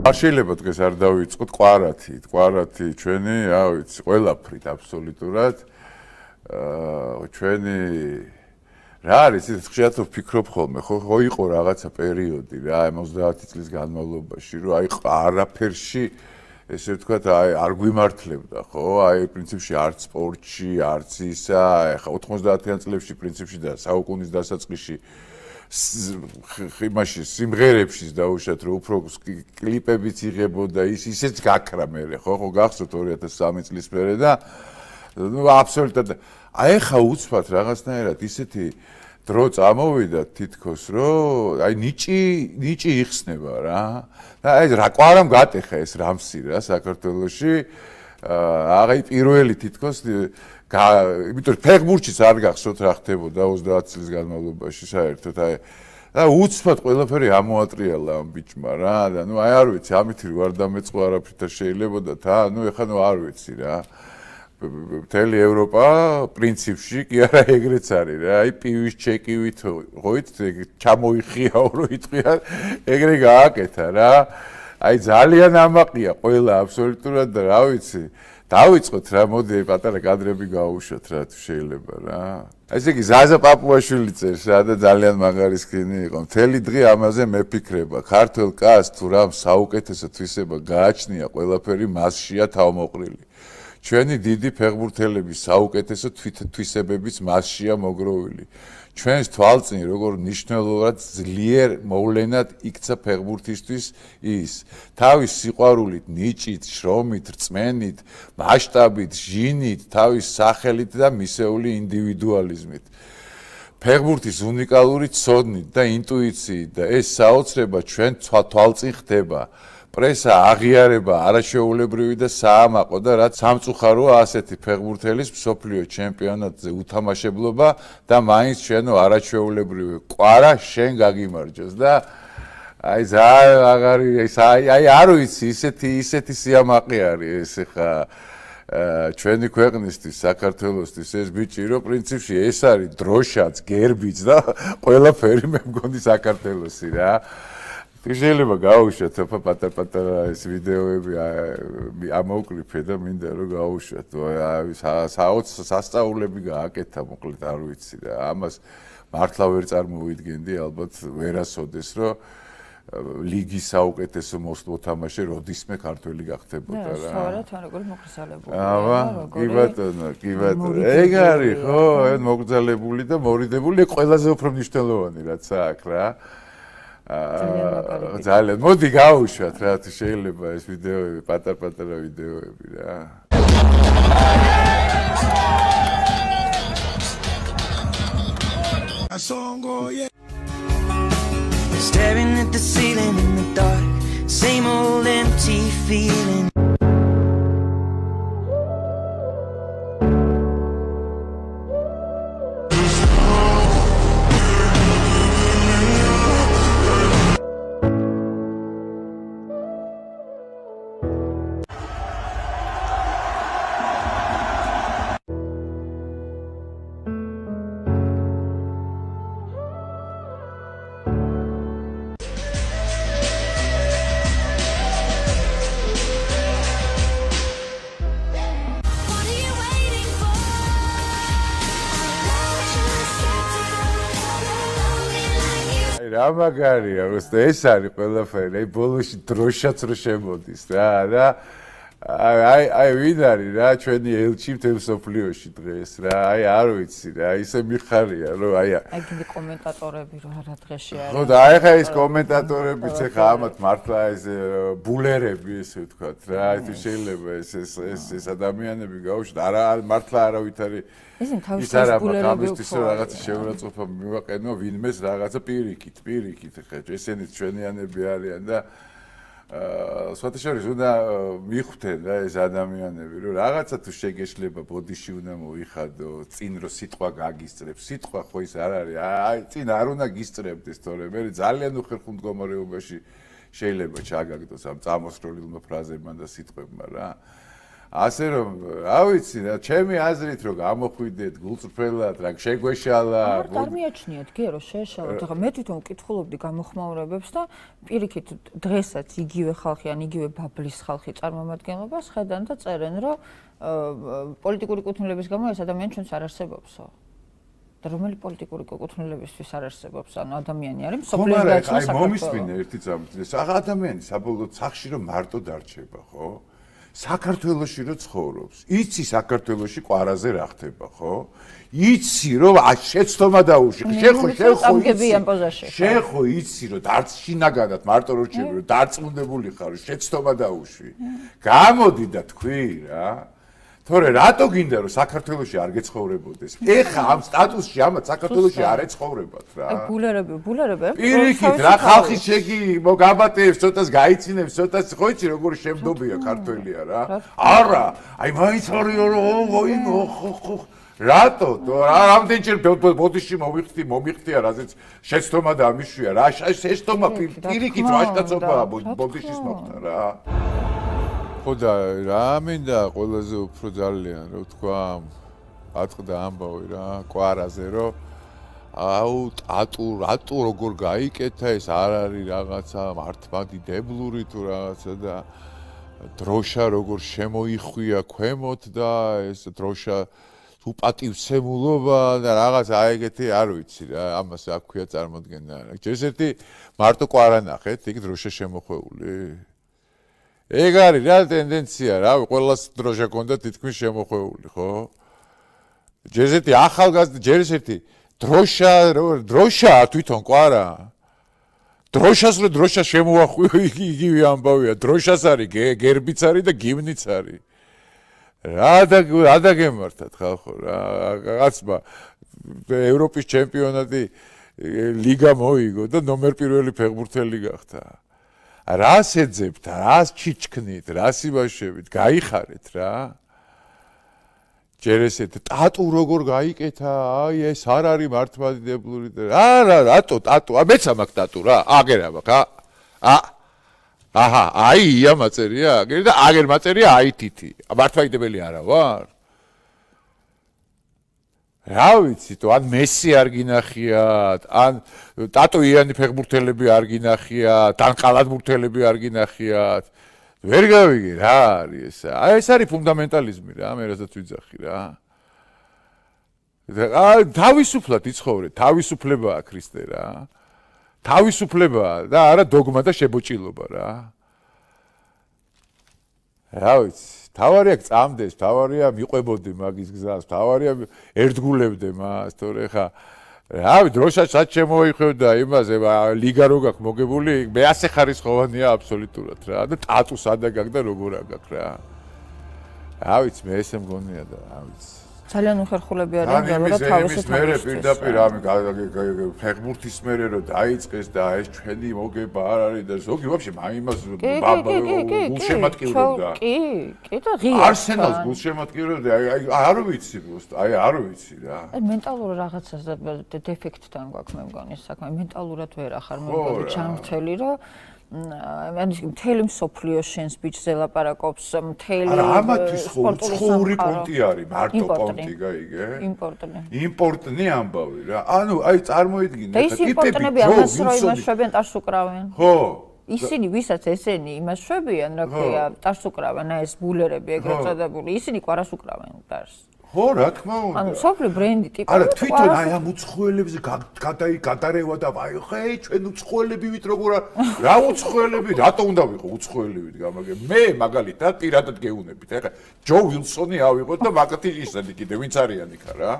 არ შეიძლება დღეს არ დავიწყოთ კვარათი ჩვენი, რა ვიცი, ყველაფრით აბსოლუტურად. ჩვენი რა არის ის ხშირად ვფიქრობ ხოლმე, ხო იყო რაღაცა პერიოდი რა 30 წლის განმავლობაში, რომ აი არაფერში ესე ვთქვათ, აი არ გვიმართლებდა, ხო? აი პრინციპში არც სპორტში, არც ისა, ეხა 90-იან წლებში პრინციპში და საუკუნის დასაწყისში იმაში სიმღერებში დაუშვათ, რომ უფრო კლიპებიც იღებოდა ისეც გაქრა მე, ხო გახსოვთ 2003 წლის მერე და ნუ აბსოლუტურად აი ეხა უცბად რაღაცნაირად ისეთი დრო წამოვიდა თითქოს რომ აი ნიჭი იხსნება რა და აი რა კვარამ გატეხა ეს რამსი რა საქართველოში აი პირველი თითქოს იმიტომ რომ ფეხბურთშიც არ გახსოვთ რა ხდებოდა 30 წლის განმავლობაში საერთოდ აი და უცბად ყველაფერი ამოატრიალა ამ ბიჭმა რა და ნუ აი არ ვიცი ამით ვარ დამეწყო არაფრით არ შეიძლებოდა თა ნუ ეხლა ნუ არ ვიცი რა მთელი ევროპა პრინციპში კი არა ეგრეც არის რა აი პივის ჩეკივით ხოით ჩამოიხიაო რო იტყვია ეგრე გააკეთა რა აი ძალიან ამაყია ყველა აბსოლუტურად და რა ვიცი დავიწყოთ რა მოდი პატარა კადრები გავუშვათ რა თუ შეიძლება რა ესე იგი ზაზა პაპუაშვილი წერს რა და ძალიან მაგარი სკინი იყო მთელი დღე ამაზე მეფიქრება ქართულ კაცს თუ რამ საუკეთესო თვისება გააჩნია ყველაფერი მასშია თავმოყრილი ჩვენი დიდი ფეხბურთელების საუკეთესო თვისებების მასშია მოგროვილი. ჩვენს თვალწინ როგორ მნიშვნელოვნად ძლიერ მოვლენად იქცა ფეხბურთისთვის ის. თავის სიყვარულით, ნიჭით, შრომით, რწმენით, მასშტაბით, ჟინით, თავის სახელით და მისეული ინდივიდუალიზმით. ფეხბურთის უნიკალური ცოდნით და ინტუიციით და ეს საოცრება ჩვენ თვალწინ ხდება. პრესა აღიარება არაშეულებრივი და საამაყო და რაც სამწუხაროა ასეთი ფეხბურთელის მსოფლიო ჩემპიონატზე უთამაშებლობა და მაინც ჩვენო არაშეულებრივი კვარა შენ გაგიმარჯოს და აი ძალიან აღარი აი არ ვიცი ისეთი სიამაყე არის ეს ხა ჩვენი ქვეყნისთვის საქართველოსთვის ეს ბიჭი რომ პრინციპში ეს არის დროშაც გერბიც და ყველაფერი მე მგონი საქართველოსი რა შეიძლება გაუშვათ პატარ-პატარა ეს ვიდეოები ამოვკლიფე და მინდა რომ გაუშვათ სასწაულები გააკეთა მოკლედ არ ვიცი რა ამას მართლა ვერ წარმოვიდგენდი ალბათ ვერასოდეს რომ ლიგის საუკეთესო მოთამაშე როდისმე ქართველი გახდებოდა რა სწორედ ან როგორი მოგრძალებული კი ბატონო ეგ არის ხო მოგრძალებული და მორიდებული ყველაზე უფრო მნიშვნელოვანი რაც აქვს რა ძალიან მოდი გავუშვათ რა თუ შეიძლება ეს ვიდეოები პატარ-პატარა ვიდეოები რა Staring at the ceiling in the dark same old empty feeling რა მაგარია, ეს არის ყველაფერი, აი ბოლოში დროშაც რო შემოდის რა და აი ვინ არის რა ჩვენი ელჩი მთელ სოფლიოში დღეს რა აი არ ვიცი რა ისე მიხარია რომ აი გინდა კომენტატორები რომ რა დღეში არის ხო და აი ხა ეს კომენტატორებიც ხა ამათ მართლა ეს ბულერები ესე ვთქვათ რა თუ შეიძლება ეს ადამიანები გაუშვათ არა მართლა არავით არის ის არა ამისთვის რაღაცა შეურაცხყოფა მივაყენო ვინმეს რაღაცა პირიქით ხა ესენი ჩვენიანები არიან და სხვათა შორის უნდა მიხვდნენ რა ეს ადამიანები რომ რაღაცა თუ შეგეშლება ბოდიში უნდა მოიხადო წინ რო სიტყვა გაგისწრებს სიტყვა ხო ის არ არის აი წინ არ უნდა გისწრებდეს თორე მე ძალიან უხერხულ მდგომარეობაში შეიძლება ჩაგაგდოს ამ წამოსროლილმა ფრაზებმა და სიტყვებმა რა ასე რომ რა ვიცი რა ჩემი აზრით რომ გამოხვიდეთ გულწრფელად რა შეგვეშალა არ მიაჩნიათ გერო შეეშალოთ ახლა მე თვითონ ვკითხულობდი გამოხმაურებებს და პირიქით დღესაც იგივე ხალხი ან იგივე ბაბლის ხალხი წარმომადგენლობას ხედან და წერენ რომ პოლიტიკური კუთვნილების გამო ეს ადამიანი ჩვენს არ არსებობსო და რომელი პოლიტიკური კუთვნილებისთვის არ არსებობს ანუ ადამიანი არის მსოფლიოს გააცნო საქართველოს მომისმინე ერთი წამით აღ ადამიანი საბოლოოდ სახში რომ მარტო დარჩება ხო საქართველოში რო ცხოვრობს იცი საქართველოში ყვარაზე რა ხდება ხო იცი რომ შეცდომა დაუში შეხო იცი რომ დარც შინაგანად მარტო რო რჩები რომ დარწმუნებული ხარ შეცდომა დაუში გამოდი და თქვი რა თორე რატო გინდა რომ საქართველოში არ გეცხოვრებოდეს ეხა ამ სტატუსში ამათ საქართველოში არ ეცხოვრებათ რა აი ბულერები პირიქით რა ხალხი შეგი მოგაბატებს ცოტას გაიცინებს ცოტას ხო იცი როგორ შემდობია ქართველია რა არა აი მაინც არიო რომ ხო რატო რამდენჯერ ბოდიში მომიხდია რაზეც შეცდომა და ამიშვია რა შეცდომა პირიქით ვაჟკაცობაა ბოდიშის მოხდა რა ხო და რა მინდა ყველაზე უფრო ძალიან რო თქვა ატყდა ამბავი რა კვარაზე რომ აუ რატო როგორ გაიკეთა ეს არ არის რაღაცა მართლმადიდებლური თუ რაღაცა და დროშა როგორ შემოიხვია ქვემოთ და ეს დროშა უპატივცემულობა და რაღაც აი ეგეთი არ ვიცი რა ამას აქ ქვია წარმოდგენა ჯერ ერთი მარტო კვარა ნახეთ იქ დროშა შემოხვეული ეგ არის რა ტენდენცია რავი ყველას დროშა ქონდა თითქმის შემოხვეული ხო ჯერ ერთი ახალგაზრდა ჯერ ერთი დროშა თვითონ ყვარა დროშას რო დროშა შემოახვია იგივე ამბავია დროშას არის გერბიც არის და გიმნიც არის რა დაგემართათ ხალხო რაღაცმა ევროპის ჩემპიონატი ლიგა მოიგო და ნომერ პირველი ფეხბურთელი გახდა რას ეძებთ, რას ჩიჩქნით, რას იმაშებით, გაიხარეთ რა. ჯერ ესეთ ტატუ როგორ გაიკეთა, აი ეს არ არის მართლმადიდებლური და არა, რატო ტატუ? მეც ამაქვს ტატუ რა, აგერ ამაქვს, აჰა, აი ია მაწერია, აგერ და აგერ მაწერია აი თითი. მართლმადიდებელი არა ვარ? რა ვიცი თუ ან მესი არ გინახიათ, ან ტატუიანი ფეხბურთელები არ გინახიათ, ან ყალატბურთელები არ გინახიათ. ვერ გავიგე რა არის ეს. აი ეს არის ფუნდამენტალიზმი რა, მე რასაც ვიძახი რა. თავისუფლად იცხოვრე, თავისუფლებაა ქრისტე რა. თავისუფლებაა და არა დოგმა და შებოჭილობა რა. რა ვიცი თავარია წამდეს, თავარია მიყვებოდი მაგის გზას, თავარია ერთგულებდე მას, თორე ხა რავი დროშასაც შემოიხვევდა იმაზე, ლიგა რო გაქვს მოგებული, მე ასე ხარისხოვანია აბსოლუტურად რა და ტატუ სადა გაქვს და როგორ აგაქვს რა. რა ვიცი, მე ესე მგონია და რა ვიცი. ძალიან უხერხულები არიან გაბარა თავისუფლად. მე პირდაპირ ამი ფეხბურთის მერე რომ დაიწყეს და ეს ჩვენი მოგება არ არის და ზოგი ვაფშე იმას გულშემატკივრობდა. კი და ღია. არსენალს გულშემატკივრობდა, არ ვიცი უბრალოდ, არ ვიცი რა. მენტალურ რაღაცას დეფექტთან გვაქვს მე მგონი საქმე, მენტალურად ვერ ახარ მე მგონი ჩამრთელი რომ მთელი მსოფლიო შენს ბიჭზე ლაპარაკობს მთელი ამათვის უცხოური პონტი არის მარტო პონტი გაიგე იმპორტნი ამბავი რა ანუ აი წარმოიდგინე და ის იმპორტნები ამას რო იმაშვებიან ტარს უკრავენ ხო ისინი ვისაც ესენი იმაშვებიან რა ქვია ტარს უკრავენ აი ეს ბულერები ეგრეთ წოდებული ისინი კვარას უკრავენ ტარს ხო რა თქმა უნდა ანუ სოფლიო ბრენდი ტიპი არა თვითონ აი ამ უცხოელებზე გადარევა და აი ხე ჩვენ უცხოელებივით როგორ რა უცხოელები რატო უნდა ვიყო უცხოელებივით გამაგე მე მაგალითად პირადად გეუნებით ეხლა ჯო ვილსონი ავიღოთ და მაგათი ისეთი კიდე ვინც არიან იქა რა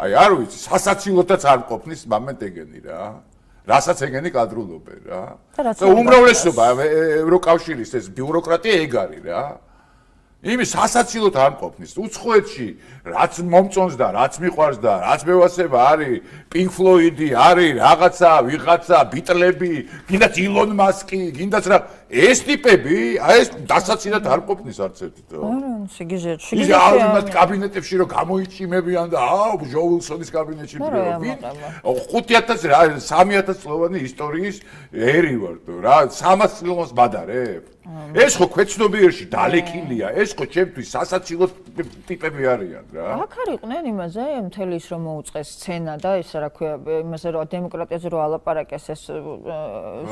აი არ ვიცი სასაცილოთაც არ ყოფნის მომენტ ეგენი რა რასაც ეგენი კადრულობენ რა და უმრავლესობა ევროკავშირის ეს ბიუროკრატია ეგ არის რა იმის სასაცილოდ არ ყოფნის უცხოეთში რაც მომწონს და რაც მიყვარს და რაც მევასება არის პინკ ფლოიდი არის რაღაცა ვიღაცა ბიტლები გინდაც ილონ მასკი გინდაც რა ეს ტიპები აი ეს დასაცილად არ ყოფნის არც ერთი და სიგიჟეში. ის ალბათ კაბინეტებში რომ გამოიჭიმებიან და ჯო უილსონის კაბინეტში ვინ 5000 რა 3000 წლოვანი ისტორიის ერი ვარ რა 300 წლოვანს მადარებ ეს ხო ქვეცნობიერში დალექილია ეს ხო ჩემთვის სასაცილო ტიპები არიან რა აქ არ იყვნენ იმაზე მთელი ის რომ მოუწყეს სცენა და ეს რა ქვია იმაზე რომ დემოკრატიაზე რომ ალაპარაკეს ეს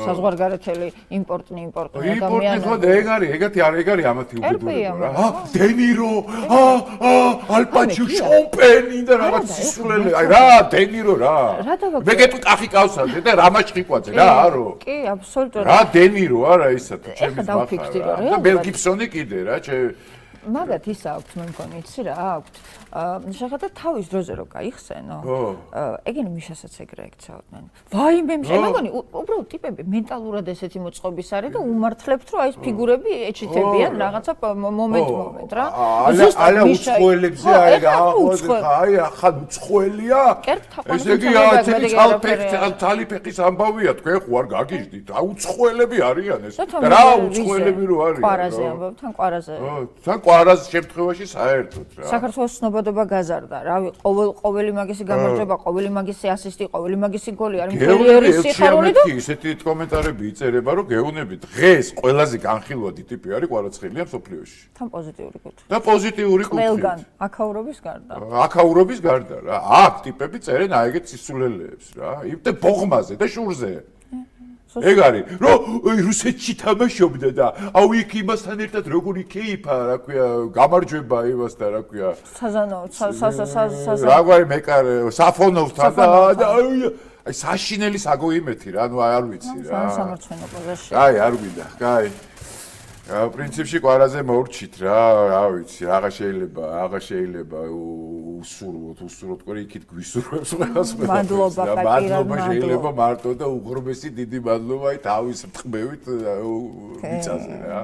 საზღვარგარეთელი იმპორტნი ადამიანები ხო ეგ არის ამათი უბედურება რა დენირო ალპაჩიო შომპენი და რაღაც სისულელე აი რა დენირო რა მე გეტყვი კახი კავსაზე და რამაჭყიყვაძე რა არო კი აბსოლუტურად რა დენირო არა ისა თუ ჩემი ფიქრდება და მელ გიბსონი კიდე რა მაგათ ის აქვს მე მგონი იცი რა აქვს შეხედა თავის დროზე რო გაიხსენო ეგენი მიშასაც ეგრე ექცეოდნენ ვაიმე მე მგონი უბრალოდ ტიპები მენტალურად ესეთი მოწყობის არის და უმართლებთ რომ აი ეს ფიგურები ეჩითებიან რაღაცა მომენტ რა ალა უცხოელებზე აი ახალ უცხოელია ესე იგი თალიფეხის ამბავია თქვენ ხო არ გაგიჟდით უცხოელები არიან ეს რა უცხოელები რო არის ყვარაზე ამბობ თან ყვარაზე თან ყვარაზე შემთხვევაში საერთოდ რა საქართველოს ცნობადობა გაზარდა რავი ყოველი მაგისი გამარჯვება ყოველი მაგისი ასისტი ყოველი მაგისი გოლი არის მთელი სიხარული და ისეთი კომენტარები იწერება რომ გეუნები დღეს ყველაზე განხილვადი ტიპი არის ყვარაცხელია მსოფლიოში თან პოზიტიური კუთხით და პოზიტიური კუთხით ყველგან აქაურობის გარდა რა აქ ტიპები წერენ აი ეგეთ სისულელეებს რა იმდე ბოღმაზე და შურზე ეგ არის რომ რუსეთში თამაშობდა და აუ იქ იმასთან ერთად როგორი კეიფა რა ქვია გამარჯვება იმასთან რა ქვია რაგვარი მეკარე საფონოვთან და აი საშინელი საგოიმეთი რა ნუ არ ვიცი რა სამარცხვინო პოზაში აი არ გვიდა კაი პრინციპში ყვარაზე მორჩით რა ვიცი აღარ შეიძლება უსურვოთ ყური იქით გვისურვებს ყველას მადლობა შეიძლება მარტო და უღრმესი დიდი მადლობა აი თავის რთმევით მიწაზე რა